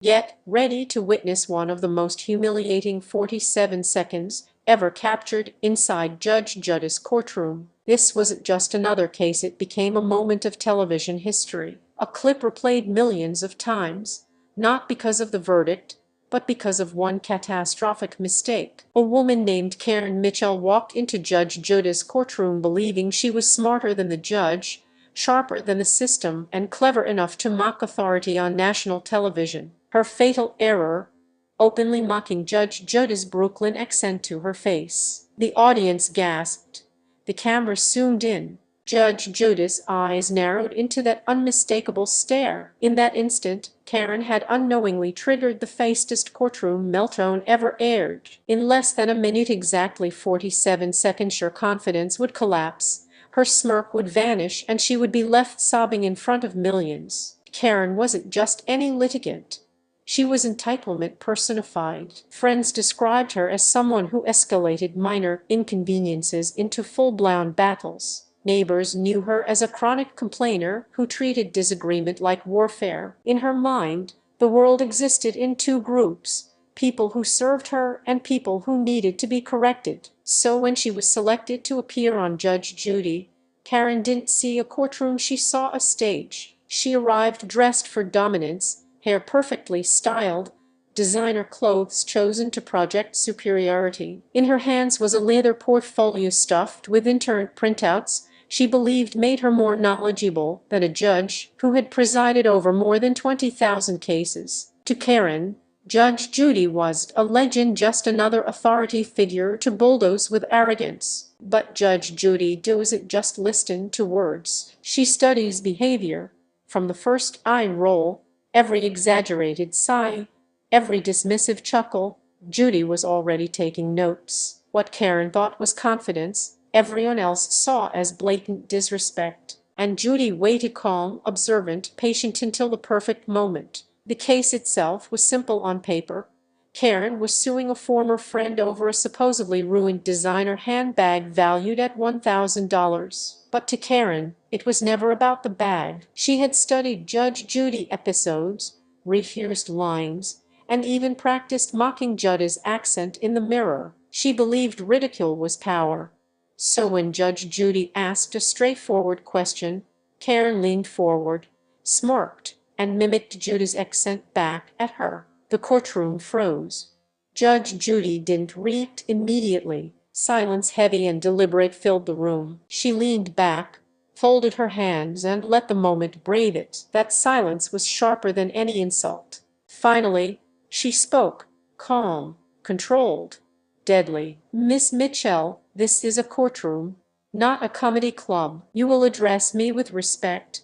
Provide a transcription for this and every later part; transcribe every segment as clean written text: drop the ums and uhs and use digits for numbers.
Yet ready to witness one of the most humiliating 47 seconds ever captured inside Judge Judy's courtroom. This wasn't just another case, it became a moment of television history, a clip replayed millions of times, not because of the verdict, but because of one catastrophic mistake. A woman named Karen Mitchell walked into Judge Judy's courtroom believing she was smarter than the judge, sharper than the system, and clever enough to mock authority on national television. Her fatal error, openly mocking Judge Judy's Brooklyn accent to her face. The audience gasped. The camera zoomed in. Judge Judy's eyes narrowed into that unmistakable stare. In that instant, Karen had unknowingly triggered the fastest courtroom meltdown ever aired. In less than a minute, exactly 47 seconds, her confidence would collapse. Her smirk would vanish and she would be left sobbing in front of millions. Karen wasn't just any litigant. She was entitlement personified. Friends described her as someone who escalated minor inconveniences into full-blown battles. Neighbors knew her as a chronic complainer who treated disagreement like warfare. In her mind, the world existed in two groups: people who served her and people who needed to be corrected. So when she was selected to appear on Judge Judy, Karen didn't see a courtroom, she saw a stage. She arrived dressed for dominance, hair perfectly styled, designer clothes chosen to project superiority. In her hands was a leather portfolio stuffed with intern printouts she believed made her more knowledgeable than a judge who had presided over more than 20,000 cases. To Karen, Judge Judy was a legend, just another authority figure to bulldoze with arrogance. But Judge Judy doesn't just listen to words. She studies behavior. From the first eye roll, every exaggerated sigh, every dismissive chuckle, Judy was already taking notes. What Karen thought was confidence, everyone else saw as blatant disrespect. And Judy waited, calm, observant, patient, until the perfect moment. The case itself was simple on paper. Karen was suing a former friend over a supposedly ruined designer handbag valued at $1,000. But to Karen, it was never about the bag. She had studied Judge Judy episodes, rehearsed lines, and even practiced mocking Judy's accent in the mirror. She believed ridicule was power. So when Judge Judy asked a straightforward question, Karen leaned forward, smirked, and mimicked Judy's accent back at her. The courtroom froze. Judge Judy didn't react immediately. Silence, heavy and deliberate, filled the room. She leaned back, folded her hands, and let the moment breathe it. That silence was sharper than any insult. Finally, she spoke, calm, controlled, deadly. "Miss Mitchell, this is a courtroom, not a comedy club. You will address me with respect."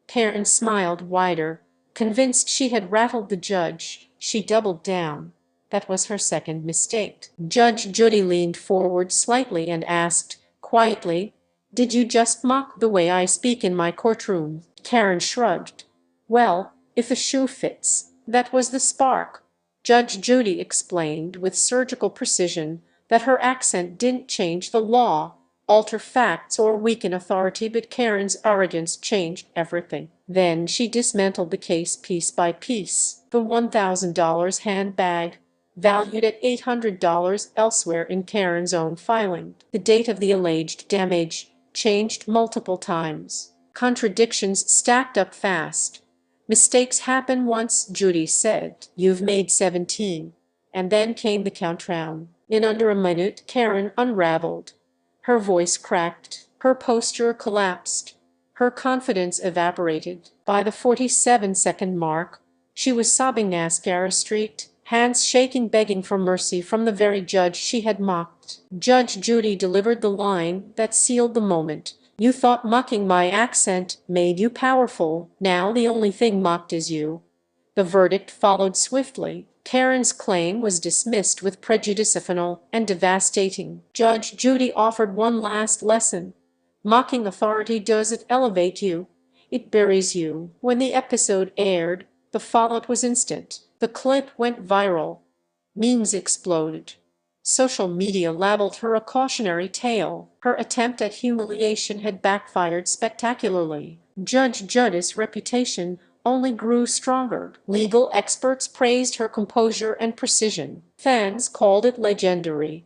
Karen smiled wider, convinced she had rattled the judge. She doubled down. That was her second mistake. Judge Judy leaned forward slightly and asked, quietly, "Did you just mock the way I speak in my courtroom?" Karen shrugged. "Well, if a shoe fits." That was the spark. Judge Judy explained with surgical precision that her accent didn't change the law, alter facts, or weaken authority, but Karen's arrogance changed everything. Then she dismantled the case piece by piece. The $1,000 handbag, valued at $800 elsewhere in Karen's own filing. The date of the alleged damage changed multiple times. Contradictions stacked up fast. "Mistakes happen once," Judy said. "You've made 17. And then came the countdown. In under a minute, Karen unraveled. Her voice cracked. Her posture collapsed. Her confidence evaporated. By the 47-second mark, she was sobbing, mascara-streaked, hands shaking, begging for mercy from the very judge she had mocked. Judge Judy delivered the line that sealed the moment. "You thought mocking my accent made you powerful. Now the only thing mocked is you." The verdict followed swiftly. Karen's claim was dismissed with prejudice, final and devastating. Judge Judy offered one last lesson. Mocking authority doesn't elevate you, it buries you. When the episode aired, the fallout was instant. The clip went viral. Memes exploded. Social media labeled her a cautionary tale. Her attempt at humiliation had backfired spectacularly. Judge Judy's reputation only grew stronger. Legal experts praised her composure and precision. Fans called it legendary.